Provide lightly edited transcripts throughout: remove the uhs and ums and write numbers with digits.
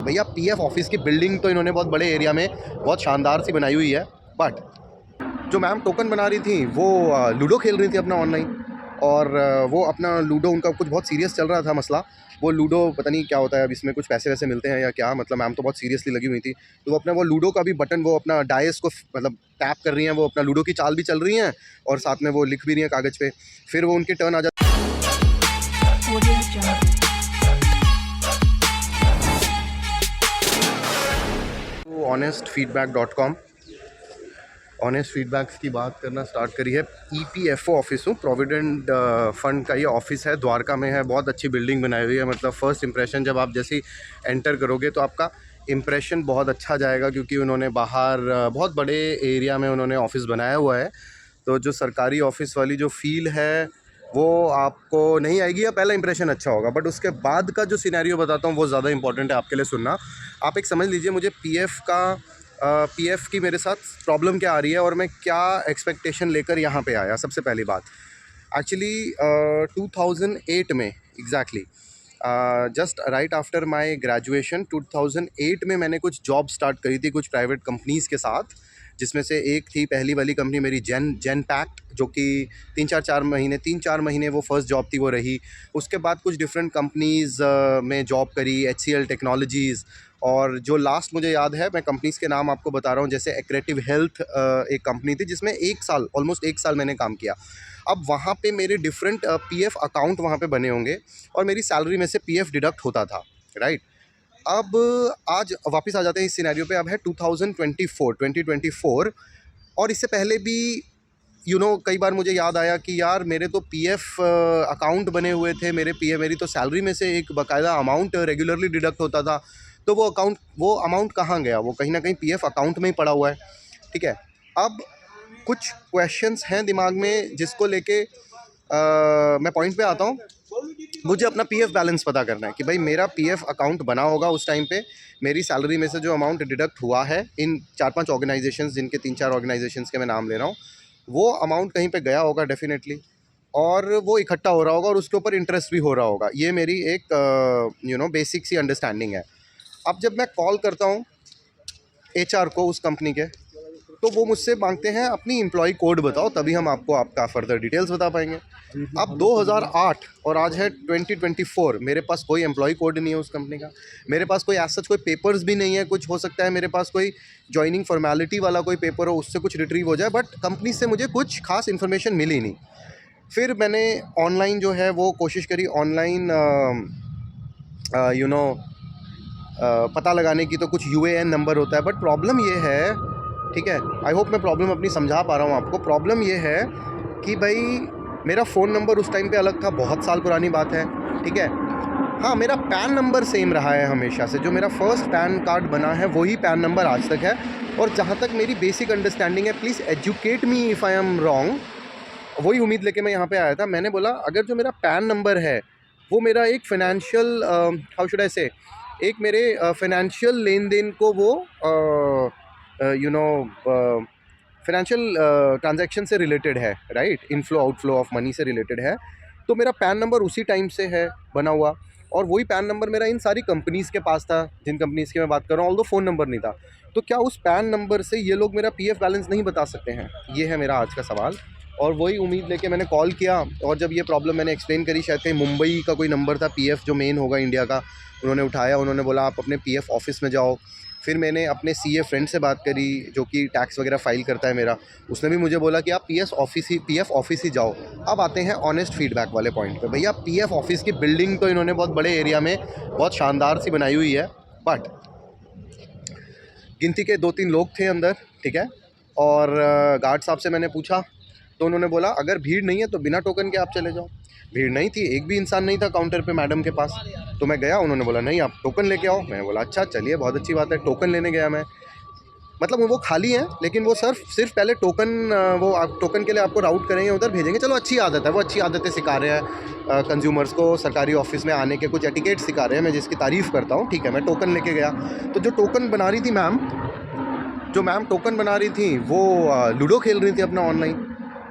भैया PF office की building तो इन्होंने बहुत बड़े एरिया में बहुत शानदार सी बनाई हुई है, बट जो मैम टोकन बना रही थी वो लूडो खेल रही थी अपना ऑनलाइन। और वो अपना लूडो, उनका कुछ बहुत सीरियस चल रहा था मसला। वो लूडो पता नहीं क्या होता है, अब इसमें कुछ पैसे वैसे मिलते हैं या क्या, मतलब मैम तो बहुत सीरियसली लगी हुई थी। तो वो अपना वो लूडो का भी बटन, वो अपना डाइस को मतलब टैप कर रही हैं, वो अपना लूडो की चाल भी चल रही हैं और साथ में वो लिख भी रही हैं कागज़ पे। फिर वो उनकी टर्न आ जाती है। honestfeedback.com ऑनेस्ट फीडबैक्स की बात करना स्टार्ट करी है। EPFO ऑफिस हूँ, प्रोविडेंट फंड का ये ऑफिस है, द्वारका में है। बहुत अच्छी बिल्डिंग बनाई हुई है, मतलब फ़र्स्ट इंप्रेशन जब आप जैसे ही एंटर करोगे तो आपका इम्प्रेशन बहुत अच्छा जाएगा, क्योंकि उन्होंने बाहर बहुत बड़े एरिया में उन्होंने ऑफिस बनाया हुआ है। तो जो सरकारी ऑफिस वाली जो फील है वो आपको नहीं आएगी, या पहला इंप्रेशन अच्छा होगा, बट उसके बाद का जो सिनेरियो बताता हूँ वो ज़्यादा इंपॉर्टेंट है आपके लिए सुनना। आप एक समझ लीजिए, मुझे पीएफ की मेरे साथ प्रॉब्लम क्या आ रही है और मैं क्या एक्सपेक्टेशन लेकर यहाँ पे आया। सबसे पहली बात, एक्चुअली 2008 में exactly, just right after my graduation 2008 में मैंने कुछ जॉब स्टार्ट करी थी कुछ प्राइवेट कंपनीज़ के साथ, जिसमें से एक थी पहली वाली कंपनी मेरी जेनपैक्ट, जो कि 3-4 महीने वो फर्स्ट जॉब थी, वो रही। उसके बाद कुछ डिफरेंट कंपनीज़ में जॉब करी, HCL टेक्नोलॉजीज़। और जो लास्ट मुझे याद है, मैं कंपनीज़ के नाम आपको बता रहा हूँ, जैसे एक्रेटिव हेल्थ एक कंपनी थी जिसमें 1 साल, ऑलमोस्ट 1 साल मैंने काम किया। अब वहाँ पे मेरे डिफरेंट पीएफ अकाउंट वहाँ पे बने होंगे और मेरी सैलरी में से पीएफ डिडक्ट होता था, राइट। अब आज वापस आ जाते हैं इस सिनेरियो पे। अब है 2024 और इससे पहले भी कई बार मुझे याद आया कि यार मेरे तो पीएफ अकाउंट बने हुए थे, मेरी तो सैलरी में से एक बाकायदा अमाउंट रेगुलरली डिडक्ट होता था। तो वो अमाउंट कहाँ गया? वो कहीं ना कहीं पीएफ अकाउंट में ही पड़ा हुआ है, ठीक है। अब कुछ क्वेश्चंस हैं दिमाग में जिसको लेके मैं पॉइंट पे आता हूँ। मुझे अपना पीएफ बैलेंस पता करना है कि भाई मेरा पीएफ अकाउंट बना होगा उस टाइम पे, मेरी सैलरी में से जो अमाउंट डिडक्ट हुआ है इन 4-5 ऑर्गेनाइजेशंस, जिनके 3-4 ऑर्गेनाइजेशंस के मैं नाम ले रहा हूँ, वो अमाउंट कहीं पे गया होगा डेफिनेटली, और वो इकट्ठा हो रहा होगा और उसके ऊपर इंटरेस्ट भी हो रहा होगा। ये मेरी एक बेसिक सी अंडरस्टैंडिंग है। अब जब मैं कॉल करता हूँ HR को उस कंपनी के, तो वो मुझसे मांगते हैं अपनी एम्प्लॉय कोड बताओ, तभी हम आपको आपका फर्दर डिटेल्स बता पाएंगे। अब 2008 और आज है 2024, मेरे पास कोई एम्प्लॉय कोड नहीं है उस कंपनी का, मेरे पास कोई एज सच कोई पेपर्स भी नहीं है। कुछ हो सकता है मेरे पास कोई जॉइनिंग फॉर्मेलिटी वाला कोई पेपर हो, उससे कुछ रिट्रीव हो जाए, बट कंपनी से मुझे कुछ खास इन्फॉर्मेशन मिली नहीं। फिर मैंने ऑनलाइन जो है वो कोशिश करी, ऑनलाइन पता लगाने की। तो कुछ UAN नंबर होता है, बट प्रॉब्लम ये है, ठीक है, आई होप मैं प्रॉब्लम अपनी समझा पा रहा हूँ आपको। प्रॉब्लम ये है कि भाई मेरा फ़ोन नंबर उस टाइम पे अलग था, बहुत साल पुरानी बात है, ठीक है। हाँ, मेरा पैन नंबर सेम रहा है हमेशा से, जो मेरा फर्स्ट पैन कार्ड बना है वही पैन नंबर आज तक है। और जहाँ तक मेरी बेसिक अंडरस्टैंडिंग है, please educate me if I am wrong, वही उम्मीद लेके मैं यहाँ पे आया था। मैंने बोला अगर जो मेरा पैन नंबर है वो मेरा एक फ़ाइनेंशियल हाउ शुड आई से, एक मेरे फाइनेंशियल लेन देन को वो फाइनेंशियल ट्रांजैक्शन से रिलेटेड है, right, inflow outflow of money से रिलेटेड है, तो मेरा पैन नंबर उसी टाइम से है बना हुआ। और वही पैन नंबर मेरा इन सारी कंपनीज़ के पास था, जिन कंपनीज़ की मैं बात कर रहा हूँ, ऑल्दो फ़ोन नंबर नहीं था। तो क्या उस पैन नंबर से ये लोग मेरा पीएफ बैलेंस नहीं बता सकते हैं? ये है मेरा आज का सवाल। और वही उम्मीद लेके मैंने कॉल किया, और जब ये प्रॉब्लम मैंने एक्सप्लेन करी, शायद कहीं मुंबई का कोई नंबर था पीएफ जो मेन होगा इंडिया का, उन्होंने उठाया, उन्होंने बोला आप अपने पीएफ ऑफिस में जाओ। फिर मैंने अपने CA फ्रेंड से बात करी जो कि टैक्स वगैरह फाइल करता है मेरा, उसने भी मुझे बोला कि आप पीएफ ऑफिस ही जाओ। अब आते हैं ऑनेस्ट फीडबैक वाले पॉइंट पे। भैया पीएफ ऑफिस की बिल्डिंग तो इन्होंने बहुत बड़े एरिया में बहुत शानदार सी बनाई हुई है, बट गिनती के 2-3 लोग थे अंदर, ठीक है। और गार्ड साहब से मैंने पूछा तो उन्होंने बोला अगर भीड़ नहीं है तो बिना टोकन के आप चले जाओ। भीड़ नहीं थी, एक भी इंसान नहीं था काउंटर पे मैडम के पास। तो मैं गया, उन्होंने बोला नहीं आप टोकन लेके आओ। मैंने बोला अच्छा चलिए बहुत अच्छी बात है। टोकन लेने गया मैं, मतलब वो खाली है, लेकिन वो सिर्फ पहले टोकन, वो आप टोकन के लिए आपको राउट करेंगे, उधर भेजेंगे। चलो अच्छी आदत है, वो अच्छी आदतें सिखा रहे हैं कंज्यूमर्स को, सरकारी ऑफिस में आने के कुछ एटिकेट सिखा रहे हैं, मैं जिसकी तारीफ़ करता हूँ, ठीक है। मैं टोकन लेके गया, तो जो टोकन बना रही थी मैम टोकन बना रही थी वो लूडो खेल रही थी अपना ऑनलाइन।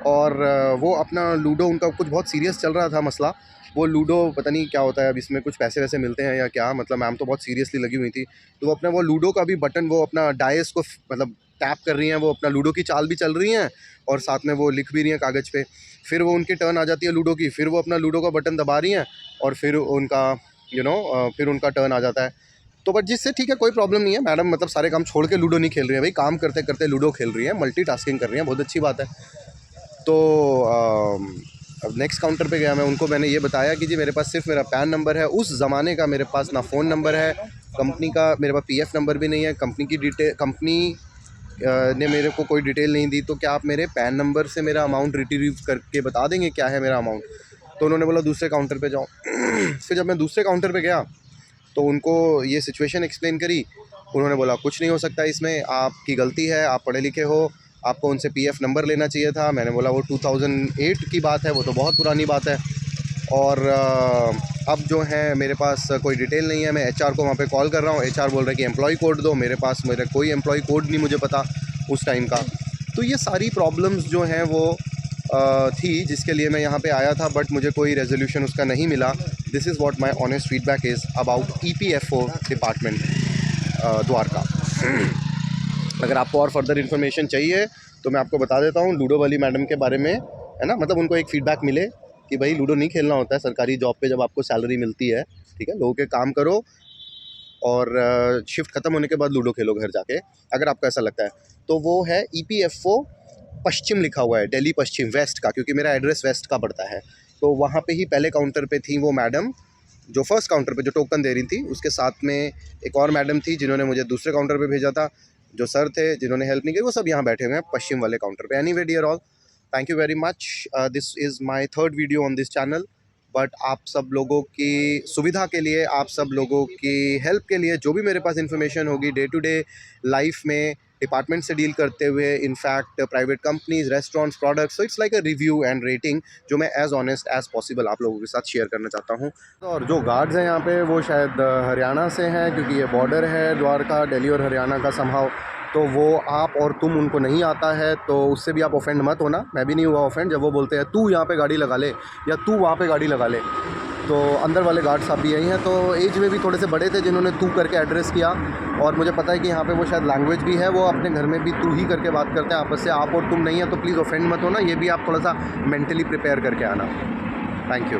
और वो अपना लूडो, उनका कुछ बहुत सीरियस चल रहा था मसला। वो लूडो पता नहीं क्या होता है, अब इसमें कुछ पैसे वैसे मिलते हैं या क्या, मतलब मैम तो बहुत सीरियसली लगी हुई थी। तो वो अपना वो लूडो का भी बटन, वो अपना डाइस को मतलब टैप कर रही हैं, वो अपना लूडो की चाल भी चल रही हैं और साथ में वो लिख भी रही हैं कागज़ पे। फिर वो उनकी टर्न आ जाती है लूडो की, फिर वो अपना लूडो का बटन दबा रही हैं और फिर उनका फिर उनका टर्न आ जाता है। तो बट जिससे ठीक है, कोई प्रॉब्लम नहीं है, मैडम मतलब सारे काम छोड़ के लूडो नहीं खेल रही है भाई, काम करते करते लूडो खेल रही है, मल्टीटास्किंग कर रही हैं, बहुत अच्छी बात है। तो अब नेक्स्ट काउंटर पे गया मैं, उनको मैंने ये बताया कि जी मेरे पास सिर्फ मेरा पैन नंबर है, उस ज़माने का मेरे पास ना फ़ोन नंबर है, कंपनी का मेरे पास पीएफ नंबर भी नहीं है, कंपनी की डिटेल, कंपनी ने मेरे को कोई डिटेल नहीं दी, तो क्या आप मेरे पैन नंबर से मेरा अमाउंट रिट्रीव करके बता देंगे क्या है मेरा अमाउंट। तो उन्होंने बोला दूसरे काउंटर पे जाओ। फिर जब मैं दूसरे काउंटर पे गया तो उनको ये सिचुएशन एक्सप्लेन करी। उन्होंने बोला कुछ नहीं हो सकता इसमें, आपकी गलती है, आप पढ़े लिखे हो, आपको उनसे पीएफ नंबर लेना चाहिए था। मैंने बोला वो 2008 की बात है, वो तो बहुत पुरानी बात है, और अब जो है मेरे पास कोई डिटेल नहीं है। मैं एचआर को वहाँ पे कॉल कर रहा हूँ, एचआर बोल रहा है कि एम्प्लॉय कोड दो, मेरे पास मेरा कोई एम्प्लॉय कोड नहीं मुझे पता उस टाइम का। तो ये सारी प्रॉब्लम्स जो हैं वो थी जिसके लिए मैं यहाँ पे आया था, बट मुझे कोई रेजोल्यूशन उसका नहीं मिला। This is what my honest feedback is about EPFO department Dwarka. अगर आपको और फर्दर इन्फॉर्मेशन चाहिए तो मैं आपको बता देता हूँ लूडो वाली मैडम के बारे में, है ना, मतलब उनको एक फ़ीडबैक मिले कि भाई लूडो नहीं खेलना होता है सरकारी जॉब पे जब आपको सैलरी मिलती है, ठीक है, लोगों के काम करो और शिफ्ट ख़त्म होने के बाद लूडो खेलो घर जाके, अगर आपको ऐसा लगता है। तो वो है ईपीएफओ पश्चिम लिखा हुआ है, दिल्ली पश्चिम, वेस्ट का, क्योंकि मेरा एड्रेस वेस्ट का पड़ता है। तो वहाँ पे ही पहले काउंटर पे थी वो मैडम, जो फर्स्ट काउंटर पे जो टोकन दे रही थी, उसके साथ में एक और मैडम थी जिन्होंने मुझे दूसरे काउंटर पे भेजा था। जो सर थे जिन्होंने हेल्प नहीं की, वो सब यहाँ बैठे हुए हैं पश्चिम वाले काउंटर पे। Anyway dear all, thank you very much. This is my third video on this channel, but आप सब लोगों की सुविधा के लिए, आप सब लोगों की हेल्प के लिए, जो भी मेरे पास इन्फॉर्मेशन होगी डे टू डे लाइफ में डिपार्टमेंट से डील करते हुए, in fact private companies, restaurants, products, so it's like a review and rating जो मैं एज ऑनेस्ट एज पॉसिबल आप लोगों के साथ शेयर करना चाहता हूँ। और जो गार्ड्स हैं यहाँ पे वो शायद हरियाणा से हैं, क्योंकि ये बॉर्डर है द्वारका, दिल्ली और हरियाणा का संभाव। तो वो आप और तुम उनको नहीं आता है तो उससे भी आप ऑफेंड मत होना। मैं भी नहीं हुआ ऑफेंड जब वो बोलते हैं तू यहाँ पे गाड़ी लगा ले या तू वहाँ पे गाड़ी लगा ले। तो अंदर वाले गार्ड साहब भी यही हैं, तो एज में भी थोड़े से बड़े थे जिन्होंने तू करके एड्रेस किया। और मुझे पता है कि यहाँ पे वो शायद लैंग्वेज भी है, वो अपने घर में भी तू ही करके बात करते हैं आपस से, आप और तुम नहीं है। तो प्लीज़ ऑफेंड मत होना, ये भी आप थोड़ा सा मेंटली प्रिपेयर करके आना। Thank you.